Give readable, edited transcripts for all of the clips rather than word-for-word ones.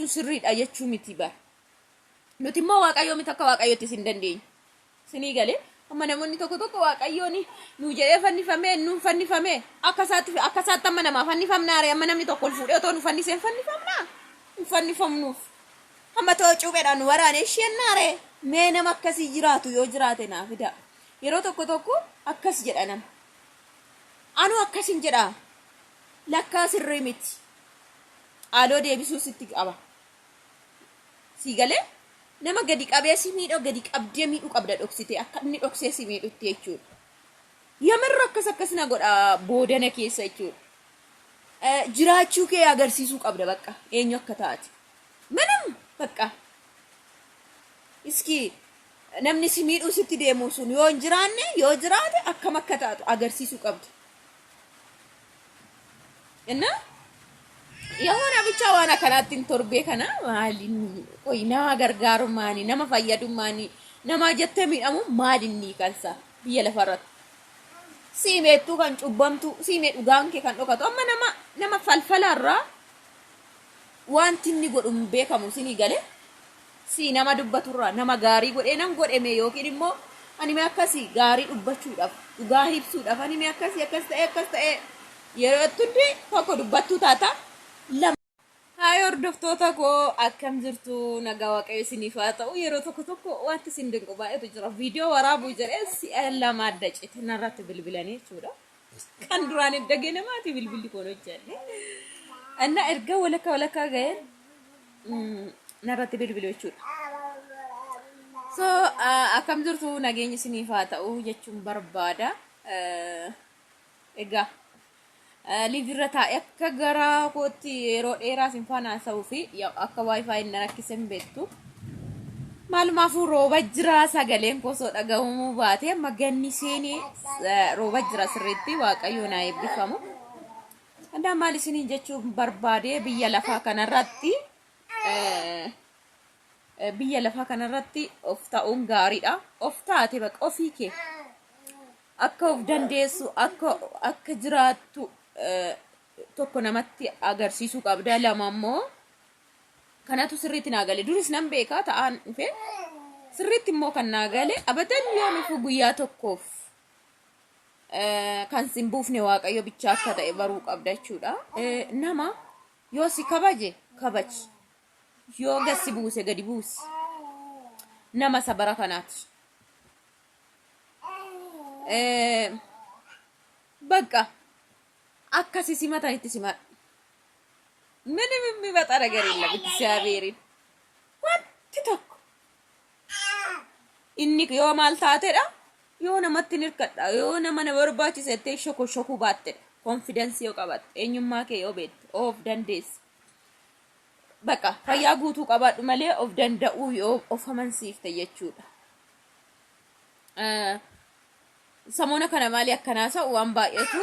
sirriidha jechuu miti bar. Nuti immoo waaqayyoo miti akka waaqayyootti sin dandeenyu. Sinii galee amma namoonni tokko waaqayyoon nu jedhee fannifamee nu fannifamee akka isaatti amma namaa fannifamnaare amma namni tokko fuudhee otoo nu fannifamnaa hin fannifamnuuf. Amma too cuupheedhaan nu waraanee isheennaare mee nama akkasii jiraatu yoo jiraate naa fida. Yeroo tokko akkas jedha nama. Anu akkasin jedha lakkaa sirrii miti. Aaloo deebisuu sitti qaba. Si galee nama gadi qabee si miidhoo gadi qabdee miidhuu qabda dhoksite akka inni dhoksee si miidhutti jechuudha. Yamarra akkas na godha boodana keessa jechuudha. Jiraachuu kee agarsiisuu qabda bakka eenyu akka taate. Manam bakka. Iski namni si miidhuu sitti deemu sun yoo hin jiraanne yoo jiraate akkam akka taatu agarsiisuu qabda. Inna Yahoona bicha waan akkanaatiin torbee kana maaliin qoy nama gargaaru maani nama fayyadu maani nama jettee miidhamu maalinni kansa biyya lafarratti. Siimeettuu kan cubbamtu siimee dhugaan kee kan dhokatu amma nama falfalaarraa wanti inni godhu hin beekamu sinii galee si nama dubbaturraa nama gaarii godhee nam godheme yookiin immoo ani akkasii gaarii dubbachuudhaaf dhugaa ibsuudhaaf ani akkasii akkas ta'e yeroo itti tokko dubbattuu taata. Hai hordoftoota koo akkam jirtu nagaa waaqayyo isiniif haa ta'u yeroo tokko wanti isin dinqu baay'eetu jira viidiyoo waraabuu jedhee si'a lama adda cite narratti bilbilanii jechuudha kan duraan hin dhageenye maati bilbilli koon hojjenne anna erga walakkaa ga'een narratti bilbilu jechuudha. So akkam jirtu nageenya isiniif haa ta'u jechuun barbaada. Egaa livirra taa'e akka garaa kootti yeroo dheeraa sin faana haasa'uu fi akka wifi hin rakkisen beektu. Maalumaafuu rooba jira sagaleen kosoo dhagahumuu baate amma ganni seenee rooba jira sirriitti waaqayyo naa eebbifamu. Andaa maal isiniin jechuun barbaade biyya lafaa kanarratti of ta'uun gaariidha. Of taate baqa ofii kee akka of dandeessu akka jiraattu tokko namatti agarsiisuu qabda. Lama immoo kanatu sirriitti naa gale duris nan beekaa ta'an dhufe sirriitti immoo kan naa gale abadan yoomiif guyyaa tokkoof kan sin buufne waaqayyo bicha akka ta'e baruu qabda jechuudha. Nama yoo si kabaje kabaji yoo gasi buuse gadi buusi nama sabara kanaati. Bakka akkasi simatan itti simadha. Mimi baxaa dhagareella bitti siyaabeerin. Wanti tokko inni yoo maal taatedha yoo namatti nirkadha yoo nama na barbaachisettee shokuu baattedha. Konfidensii yoo qabatte eenyummaa kee yoo beekte of dandeessi. Bakka fayyaa guutuu qabaadhu malee of danda'uu yoo of amansiifte jechuudha. Samoona kana maali akkanaasa waan baay'eetu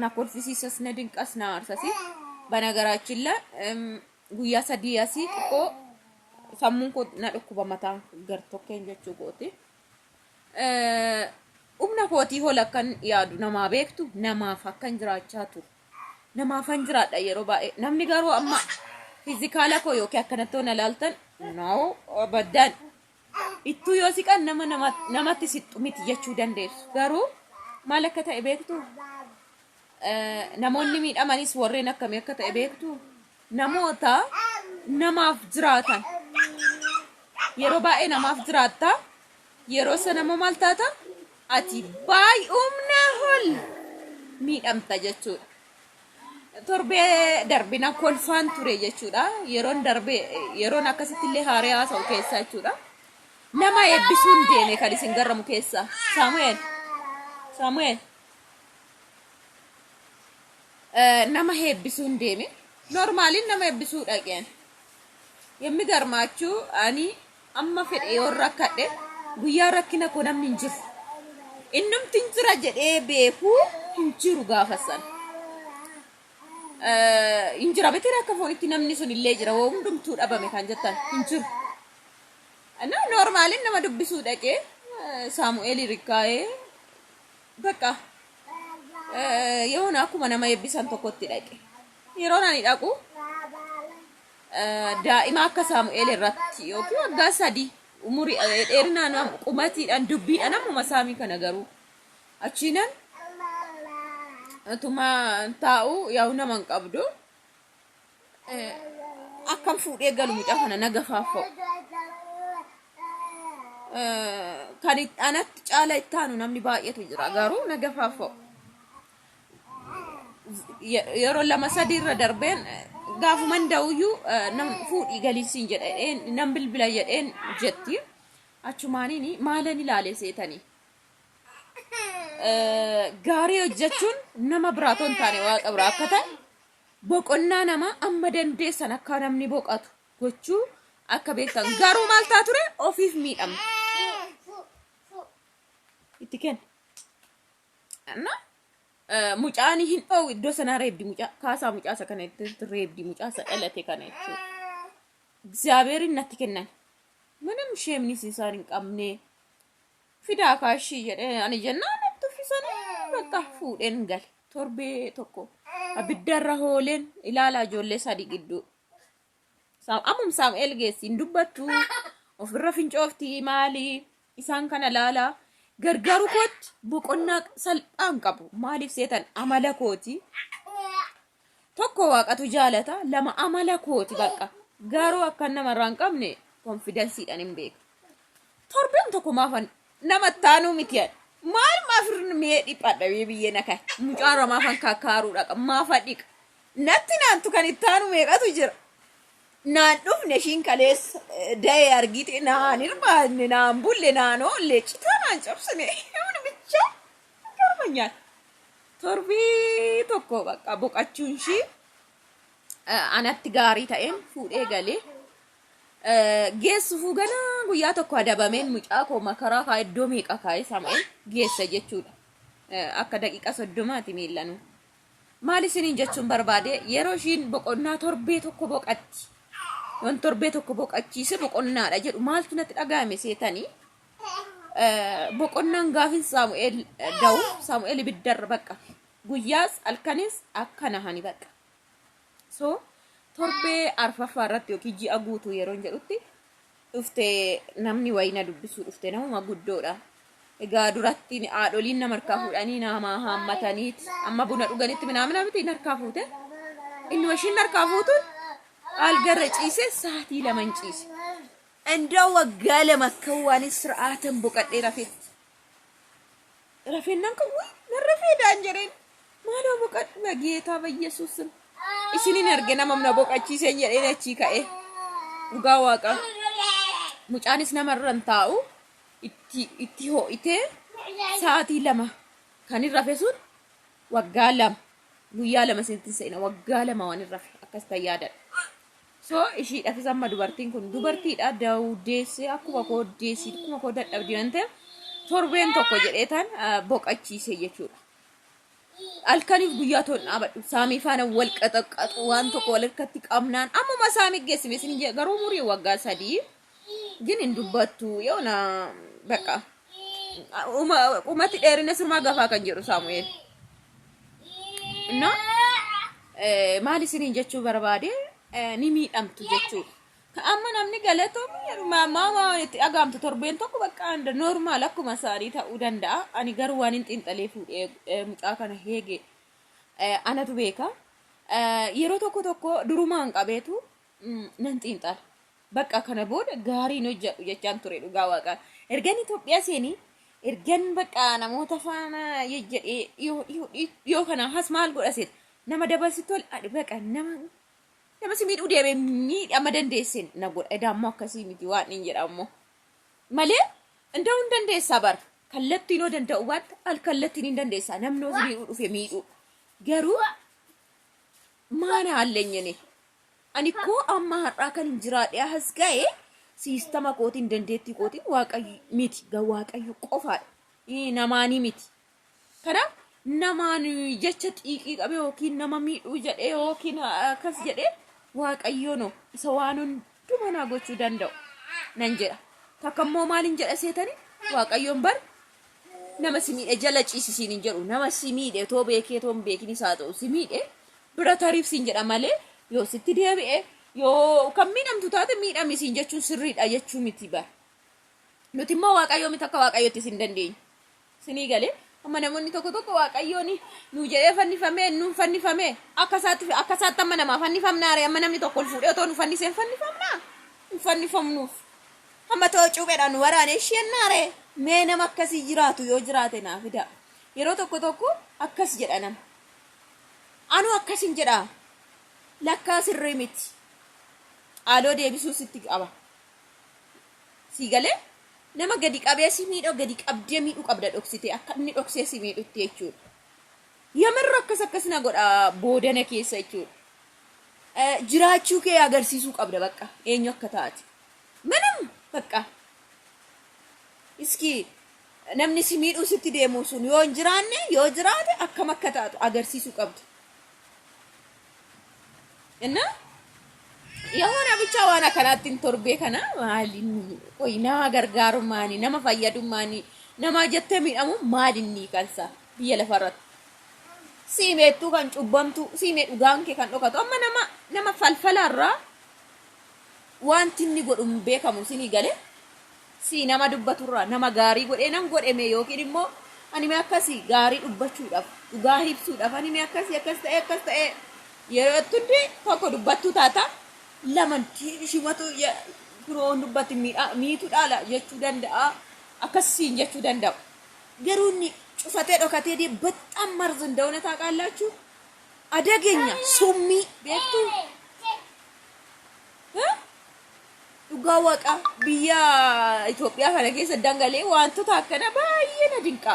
na kolfisiisas na dinqas na aarsasi banagaraachilla guyyaa sadii asii xiqqoo sammuun koo na dhukkuba mataan gartokkeen jechuu kooti. Humna kootii hola akkan yaadu namaa beektu namaaf akkan jiraachaa turu namaafan jiraadha yeroo baay'ee namni garuu amma fiizikaala koo yookiin akkanatti na ilaaltan noo abadan ittuu yoo siqan namatti sixxu miti jechuu dandeessu. Garuu maal akka ta'e beektu namoonni miidhamanis warreen akkamii akka ta'e beektu namoota namaaf jiraatan yeroo baay'ee namaaf jiraatta yeroo sana maal taata ati baay'umna hol miidhamta jechuudha. Torbee darbina kolfaan ture jechuudha. Yeroon akkasitti illee haaree haasa'u keessa jechuudha. Nama eebbisuun deeme kan isin garramu keessa Saamu'eel nama eebbisuun deeme normaaliin nama eebbisuu dhaqeen yemmi garmaachuu ani amma fedhe yoo rakkadhe guyyaa rakkina koo namni hin jiru innumti hin jira jedhee beekuu hin jiru gaafasan hin jira beekee akka foonitti namni sun illee jira woo hundumtuu dhabame kan jettan hin jiru. Normaalin nama dubbisuu dhaqee Saamu'eel rikkaa'ee bakka yeroo akkuma nama eebbisan tokkotti dhaqe. Yeroo ani dhaqu daa'ima akka Saamu'eel irratti yookiin waggaa 3 umurii dheerinaan qumatiidhaan dubbiidhaan ammuma saamii kana garuu achiinan atuma taa'u yaa'u nama hin qabdu akkam fuudhee galu mucaa kana nagafaafa'u kan anatti caala ittaanu namni baay'eetu jira garuu nagafaafa'u yeroo 2-3 irra darbeen gaafuman da'uyyuu nam fuudhii galiisiin jedheen nam bilbila jedheen jetti achumaaniin maalan ilaale seetanii gaarii hojjechuun nama biraatoon taane waaqa biraa akka ta'e boqonnaa nama amma dandeessan akka namni boqatu gochuu akka beektan garuu maal taa ture ofiif miidhamne itti kenna mucaani hin dha'u iddoo sanaa reebdi mucaa kaasaa mucaasa kana itti reebdi mucaasa dhalate kana jechuudha እግዚአብሔርን natti kennan ምንም ሸምኒ ሲሳን ቀምኔ ፊዳ ካሺ ani jennaan natti uffisanii bakka fuudheen gal torbee tokko abiddarra hooleen ilaalaa ijoollee 3 gidduu ammum Saamu'eel geessi hin dubbattu ofirra fincoofti maali isaan kana laalaa gargaaru kooti boqonnaa salphaan qabu maaliif seetan amala kooti tokko waaqatu jaalata lama amala kooti bakka garuu akka nama irraan qabne konfidensiidhaan hin beeku torbeen tokko maafan nama taanuu miti maal maafirn mee dhiphadha biyyee naka mucaara maafan kakkaaruudha maafa dhiqa natti naantu kan ittaanu meeqatu jira naan dhufne shin kalees da'ee argite naan irbaanne naan bulle naan oolle citaa naan cabsine humna bicha garmanyaan torbii tokko bakka boqachuun shi anatti gaarii ta'een fuudhee galee geessu fuugana guyyaa tokko adabameen mucaa koo makaraa kaa iddoo meeqa kaa'ee Saamu'eel geessa jechuudha akka daqiiqa 30 miilanu maal isiniin jechuun barbaade yeroo ishiin boqonnaa torbee tokko boqatti wan torbee tokko boqachiise boqonnaadha jedhu maaltu natti dhagaame seetanii boqonnaan gaafin Saamu'eel da'u Saamu'eel ibiddarra bakka guyyaas halkanis akkana hani bakka so torbee arfaffaa irratti yookiin ji'a guutuu yeroo jedhutti dhufte namni wayina dubbisuu dhufte nama guddoodha egaa duratti haadholiin nama harkaa fuudhanii nama haammataniit amma buna dhuganitti minamina miti harkaa fuute inni mashiin harkaa fuutu algarra ciise saatii 2 ciise እንደው ወጋለ መከዋን ስርዓትን ቦቀዴ ረፌናን ከው ነረፌ ዳንጀሬን ማሎ ቦቀድ በጌታ በኢየሱስ isinin argina mamna boqachiisen jedheen achi ka'e dhugaa waaqa mucaanis namarran taa'u itti ho'ite saatii 2 kan irrafe sun waggaa 2 guyyaa 2 sentin seena waggaa 2 waan irrafe akkas tayyaadan so ishii dhafis amma dubartiin kun dubartiidha daawudeesse akkuma koo dadhabdi waan ta'eef torbeen tokko jedheetan boqachiise jechuudha alkanif guyyaa toon dhaabadhu saamii faana wal qaxaqatu waan tokko wal akkatti qabnaan ammuma saamii geessime isin garuu umurii waggaa 3 gin hin dubbattu yoona bakka umati dheerina sirmaa gafaa kan jedhu Saamu'eel na maali isiniin jechuu barbaade ni miidhamtu jechuu amma namni galatoom maama itti agaamtu torbeen tokko bakka anda normaal akkuma saarii ta'uu danda'a ani garuu waan hin xinxalee fuudhee mucaa kana heege anatu beeka yeroo tokko durumaan qabeetu nan xinxala bakka kana booda gaariin hojjedhu jechaan ture dhugaa waaqa ergan Itoophiyaa seenii ergan bakka namoota faana jedhee yoo kana has maal godhaseet nama dabalsitu bakka nama si miidhuu deemee miidhama dandeessin na godha edaammoo akkasii miti waan hin jedhamu malee እንደው እንደንደሳ በር kallattiin oo danda'u waan alkallattiin hin dandeessa namni of miidhuu dhufe miidhuu garuu maana hallenyene ani ko amma har'a kan jiraadhe has gae sistema kootiin dandeettii kootiin waaqayyo miti waaqayyo qofaadha namaani miti kana namaan jecha xiiqii qabe yookiin nama miidhuu jedhee yookiin akkas jedhee waaqayyo no isa waan hunduma gochuu danda'u nan jedha takkammoo maalin jedha seetani waaqayyoon bar nama simiidhe jala ciisisiin hin jedhu nama simiidhe too beekee too beekini saa ta'u simiidhe bira tariif siin jedha malee yoo sitti deebi'e yoo kan miidhamtu taate miidhami siin jechuun sirriidha jechuu miti bara. Nuti immoo waaqayyoo miti akka waaqayyootti sin dandeenyu. Sinii galee amma namoonni tokko tokko waaqayyoon nu jedhee fannifamee nuun fannifamee akka isaatti amma namaa fannifamnaare amma namni tokko ol fuudhee otoo nu fanniseen fannifamnaa hin fannifamnuuf. Amma ta'oo cuupheedhaan nu waraanee isheennaare mee nama akkasii jiraatu yoo jiraate naa fida. Yeroo tokko tokko akkas jedha nama. Anu akkasin jedha lakkaa sirrii miti. Haaloo deebisuu sitti qaba. Sii galee nama gadi qabee si miidhoo gadi qabdee miidhuu qabda dhoksite akka inni dhoksee si miidhutti jechuudha. Yamarra akkas na godha boodana keessa jechuudha. Jiraachuu kee agarsiisuu qabda bakka eenyu akka taate. Manam bakka. Iski namni si miidhuu sitti deemu sun yoo hin jiraanne yoo jiraate akkam akka taatu agarsiisuu qabda. Inna Yahoon bicha waan akkanaatiin torbee kana maaliin qoy nama gargaarumaani nama fayyadumaani nama jettee miidhamu maalinni kalsa biyya lafarratti. Siimeettuu kan cubbamtu siimee dhugaan kee kan dhokatu amma nama falfalaarraa wanti inni godhu hin beekamu sinii galee si nama dubbaturraa nama gaarii godhee nan godheme yookiin immoo ani mee akkasii gaarii dubbachuudhaaf dhugaa ibsuudhaaf ani mee akkasii akkas ta'e yeroo tundi tokko dubbattu taata lama shimatu firoon dubbatti miitu dhaala jechuu danda'a akkasiin jechuu danda'a. Garuu inni cufatee dhokatee dee በጣም መርዝ እንደሆነ ታውቃላችሁ አደገኛ ሱሚ ቤቱ dhugaa waqa biyya Itoophiyaa kana keessa dangalee wantoota akkana baay'ee na dinqa.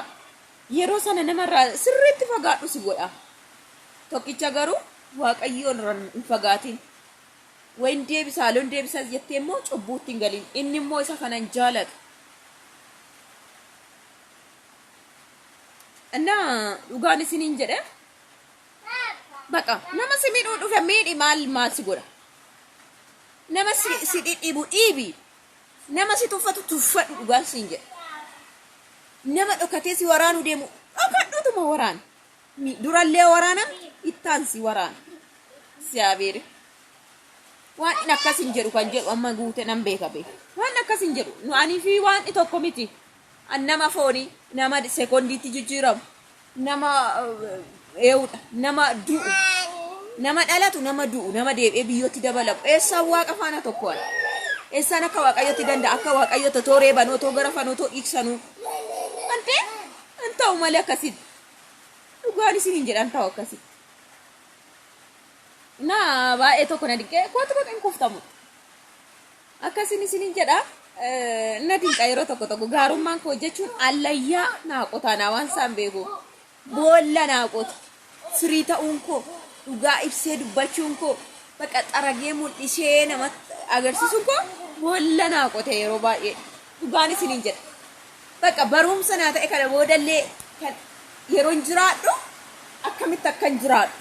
Yeroo sana namarraa sirriitti fagaadhu si godha. Tokkicha garuu waaqayyoon hin fagaatin. Wayin deebisaa loon deebisaa jettee immoo cubbuutti hin galin. Inni immoo isa kanan jaalatu. እና dhugaan isiniin jedhe baqa nama si miidhuu dhufe miidhi maal si godha. Nama si dhidhiibu dhiibi. Nama si tuffatu tuffadhu dhugaan siin jedhe. Nama dhokatee si waraanu deemu dhokadhutuma waraana. Durallee waraana ittaan si waraana. Si abeere. Waan akkas hin jedhu kan jedhu amma guute nan beeka beeka. Waan akkas hin jedhu nu ani fi waan tokko miti. Nama fooni nama sekondiitti jijjiiramu nama eewudha nama du'u nama dhalatu nama du'u nama deebi'ee biyyootti dabalamu eessa waaqa faana tokkoon eessaan akka waaqayyotti danda'a akka waaqayyoota tooree banoo gara fanoo ibsanu ante anta'u malee akkasitti dhugaan isiniin jedhan ta'u akkasitti na baay'ee tokko na dhiqee kootu hin kuftamu akkasin isiniin jedha. Nadinqa yeroo tokko gaarummaan koo jechuun allayyaa naaqotaa naa waan isaan beeku boolla naaqota firii ta'uun koo dhugaa ibsee dubbachuun koo baqa xaragee mul'isee nama agarsiisuun koo boolla naaqota yeroo baay'ee dhugaan isiniin jedha. Baqa barumsa naa ta'e kana boodallee kan yeroo hin jiraadhu akkamitti akka hin jiraadhu